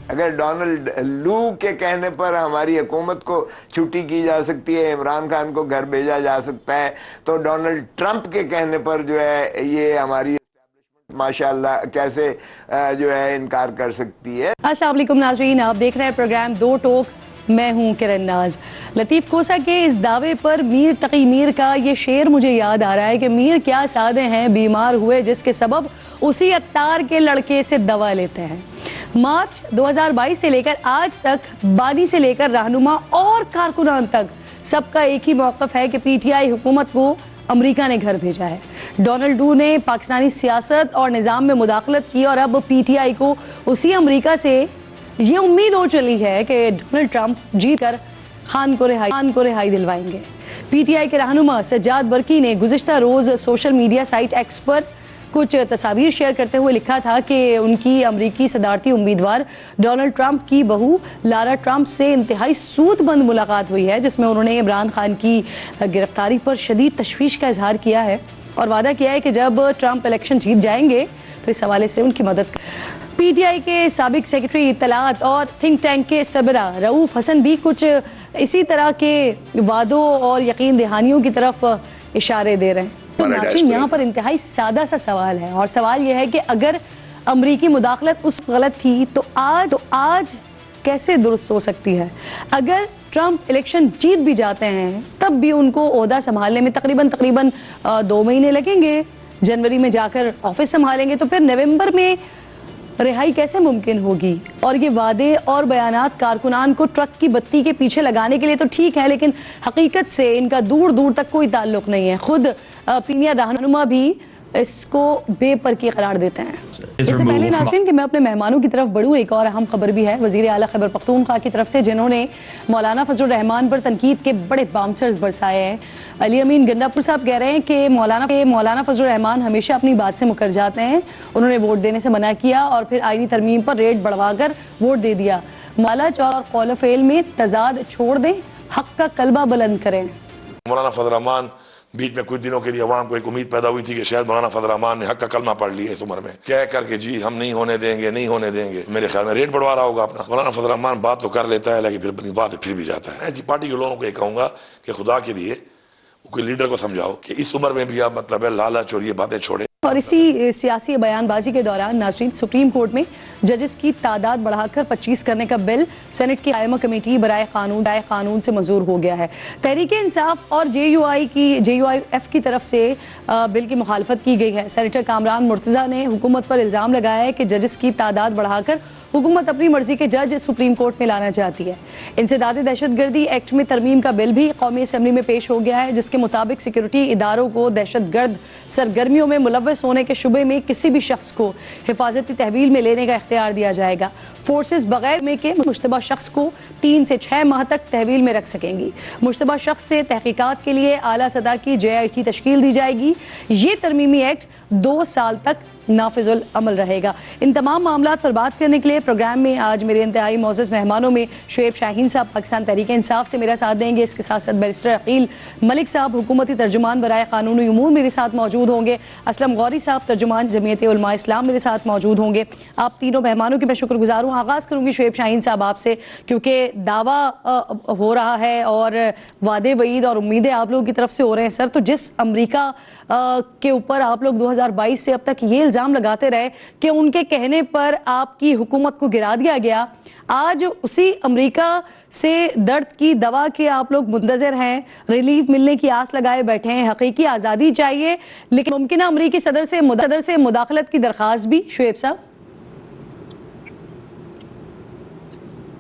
اگر ڈونلڈ لو کے کہنے پر ہماری حکومت کو چھٹی کی جا سکتی ہے، عمران خان کو گھر بھیجا جا سکتا ہے، تو ڈونلڈ ٹرمپ کے کہنے پر جو ہے یہ ہماری ماشاءاللہ کیسے جو ہے انکار کر سکتی ہے۔ السلام علیکم ناظرین، آپ دیکھ رہے ہیں پروگرام دو ٹوک، میں ہوں کرن ناز۔ لطیف کوسہ کے اس دعوے پر میر تقی میر کا یہ شعر مجھے یاد آ رہا ہے کہ میر کیا سادے ہیں بیمار ہوئے جس کے سبب اسی عطار کے لڑکے سے دوا لیتے ہیں۔ مارچ 2022 سے لے کر آج تک بانی سے لے کر رہنما اور کارکنان تک سب کا ایک ہی موقف ہے کہ پی ٹی آئی حکومت کو امریکہ نے گھر بھیجا ہے۔ ڈونلڈ ٹرمپ نے پاکستانی سیاست اور نظام میں مداخلت کی اور اب پی ٹی آئی کو اسی امریکہ سے یہ امید ہو چلی ہے کہ ڈونلڈ ٹرمپ جیت کر خان کو رہائی دلوائیں گے۔ پی ٹی آئی کے رہنما سجاد برقی نے گزشتہ روز سوشل میڈیا سائٹ ایکس پر کچھ تصاویر شیئر کرتے ہوئے لکھا تھا کہ ان کی امریکی صدارتی امیدوار ڈونلڈ ٹرمپ کی بہو لارا ٹرمپ سے انتہائی سود مند ملاقات ہوئی ہے، جس میں انہوں نے عمران خان کی گرفتاری پر شدید تشویش کا اظہار کیا ہے اور وعدہ کیا ہے کہ جب ٹرمپ الیکشن جیت جائیں گے تو اس حوالے سے ان کی مدد پی ٹی آئی کے سابق سیکرٹری اطلاعات اور تھنک ٹینک کے سربراہ رؤوف حسن بھی کچھ اسی طرح کے وعدوں اور یقین دہانیوں کی طرف اشارے دے رہے ہیں۔ ناظرین، یہاں پر انتہائی سادہ سا سوال ہے اور سوال یہ ہے کہ اگر امریکی مداخلت اس غلط تھی تو آج کیسے درست ہو سکتی ہے؟ اگر ٹرمپ الیکشن جیت بھی جاتے ہیں تب بھی ان کو عہدہ سنبھالنے میں تقریباً 2 مہینے لگیں گے، جنوری میں جا کر آفس سنبھالیں گے، تو پھر نومبر میں رہائی کیسے ممکن ہوگی؟ اور یہ وعدے اور بیانات کارکنان کو ٹرک کی بتی کے پیچھے لگانے کے لیے تو ٹھیک ہے، لیکن حقیقت سے ان کا دور دور تک کوئی تعلق نہیں ہے۔ خود پینیا رہنما بھی اس کو بے پرکی قرار دیتے ہیں۔ اس سے پہلے ناظرین کہ میں اپنے مہمانوں کی طرف بڑھوں، ایک اور اہم خبر بھی ہے وزیر اعلیٰ خیبر پختونخوا کی طرف سے، جنہوں نے مولانا فضل الرحمان پر تنقید کے بڑے باؤنسرز برسائے ہیں۔ علی امین گنڈا پور صاحب کہہ رہے ہیں کہ مولانا فضل الرحمان ہمیشہ اپنی بات سے مکر جاتے ہیں، انہوں نے ووٹ دینے سے منع کیا اور پھر آئینی ترمیم پر ریٹ بڑھوا کر ووٹ دے دیا۔ مالج اور قول و فعل میں تضاد چھوڑ دیں، حق کا کلبہ بلند کریں۔ مولانا فضل الرحمان بیچ میں کچھ دنوں کے لیے عوام کو ایک امید پیدا ہوئی تھی کہ شاید مولانا فضل الرحمان نے حق کا کلمہ پڑھ لیا اس عمر میں، کہہ کر کے جی ہم نہیں ہونے دیں گے، میرے خیال میں ریٹ بڑھوا رہا ہوگا اپنا۔ مولانا فضل الرحمان بات تو کر لیتا ہے لیکن پھر اپنی بات پھر بھی جاتا ہے۔ جی پارٹی کے لوگوں کو یہ کہوں گا کہ خدا کے لیے کوئی لیڈر کو سمجھاؤ کہ اس عمر میں بھی آپ مطلب ہے لالچ اور یہ باتیں چھوڑے۔ اور اسی سیاسی بیان بازی کے دوران ناظرین سپریم کورٹ میں ججز کی تعداد بڑھا کر 25 کرنے کا بل سینٹ کی قائمہ کمیٹی برائے قانون سے منظور ہو گیا ہے۔ تحریک انصاف اور جے یو آئی ایف کی طرف سے بل کی مخالفت کی گئی ہے۔ سینیٹر کامران مرتضیٰ نے حکومت پر الزام لگایا ہے کہ ججز کی تعداد بڑھا کر حکومت اپنی مرضی کے جج سپریم کورٹ میں لانا چاہتی ہے۔ انسداد دہشت گردی ایکٹ میں ترمیم کا بل بھی قومی اسمبلی میں پیش ہو گیا ہے، جس کے مطابق سیکورٹی اداروں کو دہشت گرد سرگرمیوں میں ملوث ہونے کے شبے میں کسی بھی شخص کو حفاظتی تحویل میں لینے کا اختیار دیا جائے گا۔ فورسز بغیر میں کے مشتبہ شخص کو 3 سے 6 ماہ تک تحویل میں رکھ سکیں گی۔ مشتبہ شخص سے تحقیقات کے لیے اعلیٰ سطح کی JIT تشکیل دی جائے گی۔ یہ ترمیمی ایکٹ 2 سال تک نافذ العمل رہے گا۔ ان تمام معاملات پر بات کرنے کے لیے پروگرام میں آج میرے انتہائی معزز مہمانوں میں شعیب شاہین صاحب پاکستان تحریک انصاف سے میرا ساتھ دیں گے، اس کے ساتھ ساتھ بیرسٹر عقیل ملک صاحب حکومتی ترجمان برائے قانونی امور میرے ساتھ موجود ہوں گے، اسلم غوری صاحب ترجمان جمعیت علماء اسلام میرے ساتھ موجود ہوں گے۔ آپ تینوں مہمانوں کی میں شکر گزار ہوں۔ آغاز کروں گی شعیب شاہین صاحب آپ سے، کیونکہ دعویٰ ہو رہا ہے اور وعدے وعید اور امیدیں آپ لوگوں کی طرف سے ہو رہے ہیں سر، تو جس امریکہ کے اوپر آپ لوگ 2022 سے اب تک یہ الزام لگاتے رہے کہ ان کے کہنے پر آپ کی حکومت کو گرا دیا گیا، آج اسی امریکہ سے درد کی دوا کے آپ لوگ منتظر ہیں، ریلیف ملنے کی آس لگائے بیٹھے ہیں، حقیقی آزادی چاہیے لیکن ممکنہ امریکی صدر سے مداخلت کی درخواست بھی۔ شعیب صاحب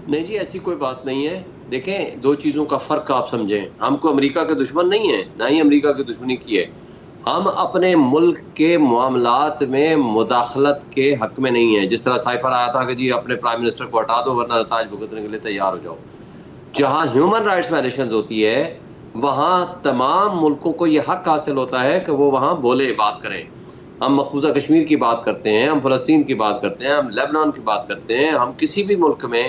نہیں جی، ایسی کوئی بات نہیں ہے۔ دیکھیں، 2 چیزوں کا فرق آپ سمجھیں۔ ہم کو امریکہ کے دشمن نہیں ہیں، نہ ہی امریکہ کی دشمنی کی ہے۔ ہم اپنے ملک کے معاملات میں مداخلت کے حق میں نہیں ہیں۔ جس طرح سائفر آیا تھا کہ جی اپنے پرائم منسٹر کو ہٹا دو ورنہ نتائج بھگتنے کے لیے تیار ہو جاؤ۔ جہاں ہیومن رائٹس وائلیشنز ہوتی ہے وہاں تمام ملکوں کو یہ حق حاصل ہوتا ہے کہ وہ وہاں بولے، بات کریں۔ ہم مقبوضہ کشمیر کی بات کرتے ہیں، ہم فلسطین کی بات کرتے ہیں، ہم لیبنان کی بات کرتے ہیں، ہم کسی بھی ملک میں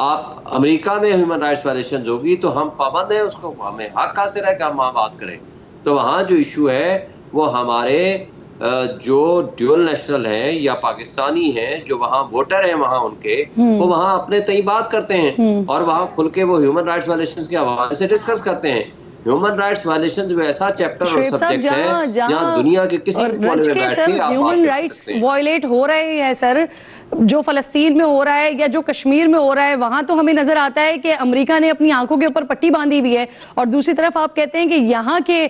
آپ امریکہ میں ہیومن رائٹس وائلیشنز ہوگی تو ہم پابند ہیں، اس کو ہمیں حق حاصل ہے کہ ہم وہاں بات کریں۔ تو وہاں جو ایشو ہے وہ ہمارے جو ڈیول نیشنل ہیں یا پاکستانی ہیں جو وہاں ووٹر ہیں وہاں ان کے وہ وہاں اپنے تئیں بات کرتے ہیں اور وہاں کھل کے وہ ہیومن رائٹس وائلیشنز کے حوالے سے ڈسکس کرتے ہیں. ہیومن رائٹس وائلیشنز وہ ایسا چیپٹر اور سبجیکٹ ہے جہاں دنیا کے کسی کونے میں بیٹھ کے آپ ہیومن رائٹس وائلیٹ ہو رہے ہیں سر, جو فلسطین میں ہو رہا ہے یا جو کشمیر میں ہو رہا ہے وہاں تو ہمیں نظر آتا ہے کہ امریکہ نے اپنی آنکھوں کے اوپر پٹی باندھی ہوئی ہے, اور دوسری طرف آپ کہتے ہیں کہ یہاں کے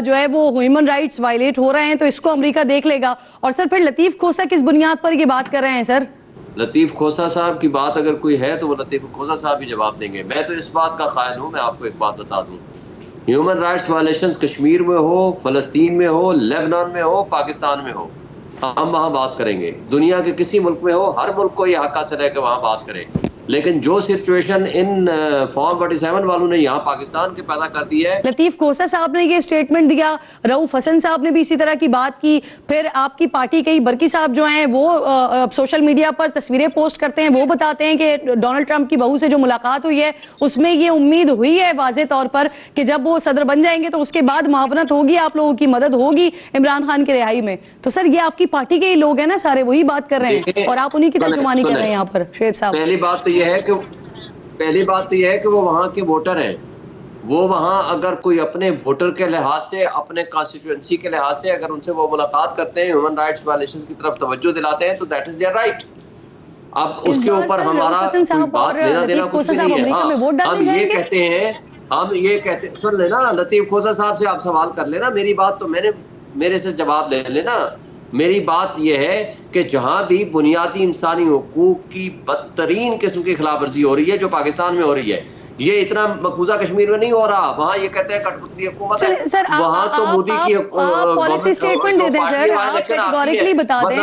جو ہے وہ ہیومن رائٹس وائلیٹ ہو رہے ہیں تو اس کو امریکہ دیکھ لے گا. اور سر پھر لطیف کھوسا کس بنیاد پر یہ بات کر رہے ہیں سر؟ لطیف کھوسا صاحب کی بات اگر کوئی ہے تو وہ لطیف کھوسا صاحب ہی جواب دیں گے. میں تو اس بات کا قائل ہوں, میں آپ کو ایک بات بتا دوں, ہیومن رائٹس وائلیشنز کشمیر میں ہو, فلسطین میں ہو, لیبنان میں ہو, پاکستان میں ہو, ہم وہاں بات کریں گے. دنیا کے کسی ملک میں ہو, ہر ملک کو یہ حق حاصل ہے کہ وہاں بات کریں. لیکن جو سچویشن ان فارم 47 والوں نے یہاں پاکستان کے پیدا کر دی ہے. لطیف کھوسا صاحب نے یہ سٹیٹمنٹ دیا, رؤف حسن صاحب نے بھی اسی طرح کی بات کی, پھر آپ کی پارٹی کے برکی صاحب جو ہیں وہ سوشل میڈیا پر تصویریں پوسٹ کرتے ہیں, وہ بتاتے ہیں کہ ڈونلڈ ٹرمپ کی بہو سے جو ملاقات ہوئی ہے اس میں یہ امید ہوئی ہے واضح طور پر کہ جب وہ صدر بن جائیں گے تو اس کے بعد معاونت ہوگی, آپ لوگوں کی مدد ہوگی عمران خان کی رہائی میں. تو سر یہ آپ کی پارٹی کے ہی لوگ ہیں نا سارے, وہی بات کر رہے ہیں اور آپ انہی کی ترجمانی کر رہے ہیں یہاں پر. شعیب صاحب پہلی بات تو یہ ہے کہ وہ وہاں کے ووٹر ہیں. وہ وہاں اگر کوئی اپنے ووٹر کے لحاظ سے, اپنے کانسٹیٹوئنسی کے لحاظ سے اگر ان سے وہ ملاقات کرتے ہیں, ہیومن رائٹس وائلیشنز کی طرف توجہ دلاتے ہیں تو دیٹ از دیئر رائٹ. اب اس کے اوپر ہمارا کوئی بات لینا دینا کچھ بھی نہیں ہے. ہاں ہم یہ کہتے ہیں سن لینا, لطیف کھوسا صاحب سے آپ سوال کر لینا, میری بات تو میرے سے جواب لے لینا. میری بات یہ ہے کہ جہاں بھی بنیادی انسانی حقوق کی بدترین قسم کی خلاف ورزی ہو رہی ہے جو پاکستان میں ہو رہی ہے, یہ اتنا مقبوضہ کشمیر میں نہیں ہو رہا, وہاں یہ کہتے ہیں کٹ پتلی حکومت ہے, وہاں تو مودی کی پالیسی سٹیٹمنٹ دے دیں سر, آپ کیٹیگوریکلی بتا دیں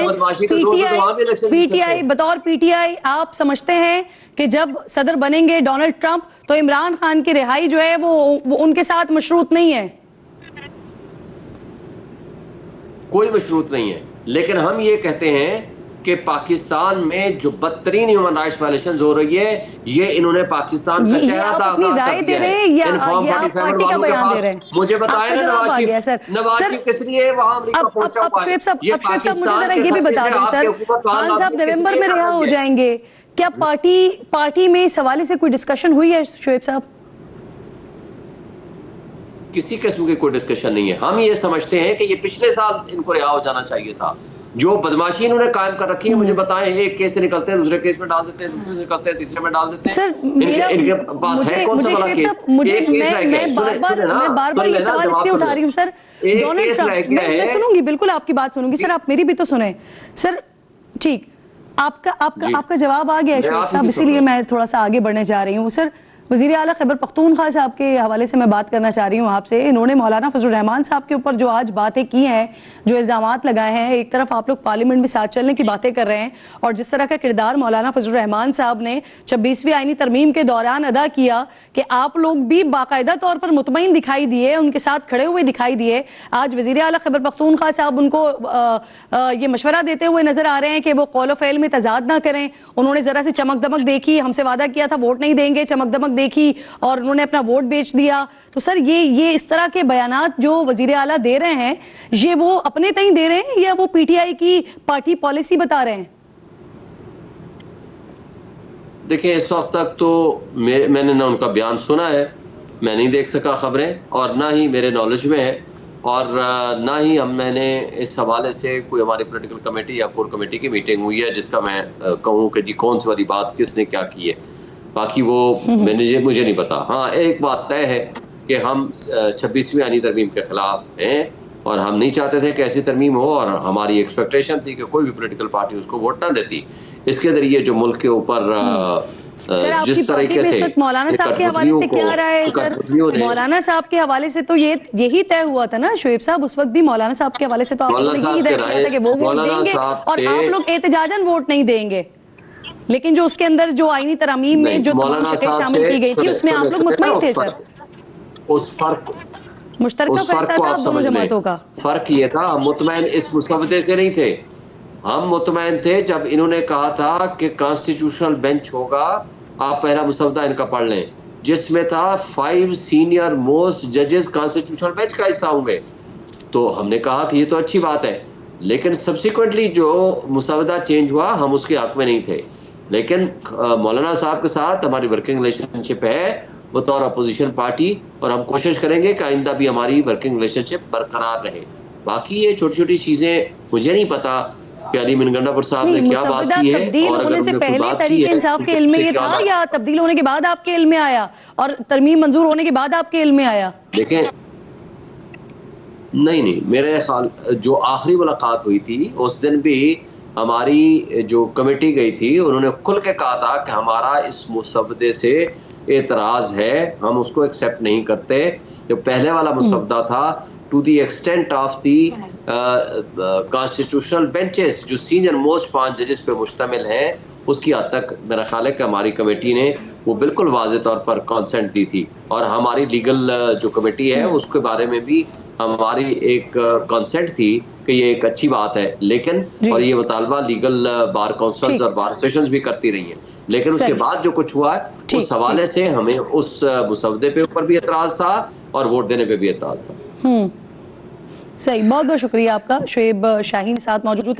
پی ٹی آئی بطور پی ٹی آئی آپ سمجھتے ہیں کہ جب صدر بنیں گے ڈونلڈ ٹرمپ تو عمران خان کی رہائی جو ہے وہ ان کے ساتھ مشروط نہیں ہے؟ کوئی مشروط نہیں ہے, لیکن ہم یہ کہتے ہیں کہ پاکستان میں جو بدترین ہیومن رائٹس وائلیشنز ہو رہی ہے یہ انہوں نے پاکستان کا چہرہ داغ کر دیا ہے. ان فارم 47 والوں کے پاس مجھے بتائیں نا نواز شریف کس لیے وہاں امریکہ پہنچا ہوا ہے. یہ پاکستان کے خطے سے آپ کے اوپر خان صاحب نومبر میں رہا ہو جائیں گے, کیا پارٹی میں اس حوالے سے کوئی ڈسکشن ہوئی ہے شعیب صاحب؟ کسی قسم کی کوئی ڈسکشن نہیں ہے. ہم یہ سمجھتے ہیں کہ یہ پچھلے سال ان کو رہا ہو جانا چاہیے تھا. جو بدماشی انہوں نے قائم کر رکھی ہے, مجھے بتائیں, ایک کیس سے نکلتے ہیں دوسرے کیس میں ڈال دیتے ہیں, دوسرے سے نکلتے ہیں تیسرے میں ڈال دیتے ہیں. ان کے پاس ہے کون سا بڑا کیس؟ ایک کیس رہ گیا ہے. میں بار بار یہ سوال اس لیے اٹھا رہی ہوں سر, ڈونلڈ ٹرمپ, میں سنوں گی, بالکل آپ کی بات سنوں گی سر, آپ میری بھی تو سنیں سر. ٹھیک, آپ کا جواب آ گیا ہے شعیب صاحب, اسی لیے میں تھوڑا سا آگے بڑھنے جا رہی ہوں. سر وزیر اعلیٰ خیبر پختونخوا صاحب کے حوالے سے میں بات کرنا چاہ رہی ہوں آپ سے. انہوں نے مولانا فضل الرحمان صاحب کے اوپر جو آج باتیں کی ہیں, جو الزامات لگائے ہیں, ایک طرف آپ لوگ پارلیمنٹ میں ساتھ چلنے کی باتیں کر رہے ہیں اور جس طرح کا کردار مولانا فضل الرحمان صاحب نے 26ویں آئینی ترمیم کے دوران ادا کیا کہ آپ لوگ بھی باقاعدہ طور پر مطمئن دکھائی دیے, ان کے ساتھ کھڑے ہوئے دکھائی دیے. آج وزیر اعلیٰ خیبر پختونخوا صاحب ان کو یہ مشورہ دیتے ہوئے نظر آ رہے ہیں کہ وہ قول و فعل میں تضاد نہ کریں. انہوں نے ذرا سی چمک دمک دیکھی, ہم سے وعدہ کیا تھا ووٹ نہیں دیں گے, چمک دمک دیکھی اور انہوں نے اپنا ووٹ بیچ دیا. تو سر یہ اس طرح کے بیانات جو وزیر اعلیٰ دے رہے ہیں, یہ وہ اپنے تئیں دے رہے ہیں یا وہ پی ٹی آئی کی پارٹی پالیسی بتا رہے ہیں؟ دیکھیں, اس وقت تک تو میں نے نہ ان کا بیان سنا ہے, میں نہیں دیکھ سکا خبریں, اور نہ ہی میرے نالج میں ہے, اور نہ ہی میں نے اس حوالے سے کوئی ہماری پولیٹیکل کمیٹی یا کور کمیٹی کی میٹنگ ہوئی ہے جس کا میں کہوں کہ جی کون سی والی بات کس نے کیا کی ہے. باقی وہ مجھے نہیں پتا. ہاں ایک بات طے ہے کہ ہم 26ویں آئینی ترمیم کے خلاف ہیں اور ہم نہیں چاہتے تھے کہ ایسی ترمیم ہو, اور ہماری ایکسپیکٹیشن تھی کہ کوئی بھی پولیٹیکل پارٹی اس کو ووٹ نہ دیتی. اس کے ذریعے جو ملک کے اوپر جس طریقے سے مولانا صاحب کے حوالے سے کیا رہا ہے سر؟ مولانا صاحب کے حوالے سے تو یہی طے ہوا تھا نا شعیب صاحب, اس وقت بھی مولانا صاحب کے حوالے سے تو آپ نے یہی طے کیا تھا کہ وہ ووٹ دیں گے اور آپ لوگ احتجاجاً ووٹ نہیں دیں گے, لیکن جو اس کے اندر جو آئینی ترامیم میں جو تمام شکلیں شامل کی گئی تھی اس میں آپ لوگ مطمئن تھے سر؟ اس فرق مشترکہ فیصلہ تھا آپ دونوں جماعتوں کا. فرق یہ تھا, ہم مطمئن اس مسودے سے نہیں تھے. ہم مطمئن تھے جب انہوں نے کہا تھا کہ کانسٹیٹیوشنل بینچ ہوگا, آپ پہلا مسودہ ان کا پڑھ لیں, جس میں تھا 5 سینئر موسٹ ججز کانسٹیٹیوشنل بینچ کا حصہ ہوں گے. تو ہم نے کہا کہ یہ تو اچھی بات ہے, لیکن سبسیکوینٹلی جو مسودہ چینج ہوا ہم اس کے حق میں نہیں تھے، لیکن مولانا صاحب کے ساتھ ہماری ورکنگ ریلیشن شپ ہے بطور اپوزیشن پارٹی، اور ہم کوشش کریں گے کہ آئندہ بھی ہماری ورکنگ ریلیشن شپ برقرار رہے. باقی یہ چھوٹی چھوٹی چیزیں مجھے نہیں پتا کہ علی منگنڈا پور صاحب نے کیا بات کی ہے، تبدیل اور اگر ہونے سے انہوں نے کوئی پہلے بات کی تحریک ہے انصاف کے علم میں یہ تھا یا تبدیل ہونے کے بعد آپ کے علم میں آیا اور ترمیم منظور ہونے کے بعد آپ کے علم میں آیا؟ دیکھیں نہیں میرے خیال جو آخری ملاقات ہوئی تھی اس دن بھی ہماری جو کمیٹی گئی تھی انہوں نے کھل کے کہا تھا کہ ہمارا اس مسودے سے اعتراض ہے، ہم اس کو ایکسیپٹ نہیں کرتے. جو پہلے والا مسودہ تھا to the extent of the constitutional benches جو سینئر موسٹ 5 ججز پہ مشتمل ہیں، اس کی حد تک میرا خیال ہے کہ ہماری کمیٹی نے وہ بالکل واضح طور پر کانسنٹ دی تھی، اور ہماری لیگل جو کمیٹی ہے اس کے بارے میں بھی ہماری ایک کانسنٹ تھی کہ یہ ایک اچھی بات ہے. لیکن اور یہ مطالبہ لیگل بار کونسلز اور بار ایسوسیشنز بھی کرتی رہی ہیں، لیکن اس کے بعد جو کچھ ہوا ہے اس حوالے سے ہمیں اس مسودے پہ اوپر بھی اعتراض تھا اور ووٹ دینے پہ بھی اعتراض تھا. صحیح، بہت بہت شکریہ آپ کا. شعیب شاہین ساتھ موجود تھے.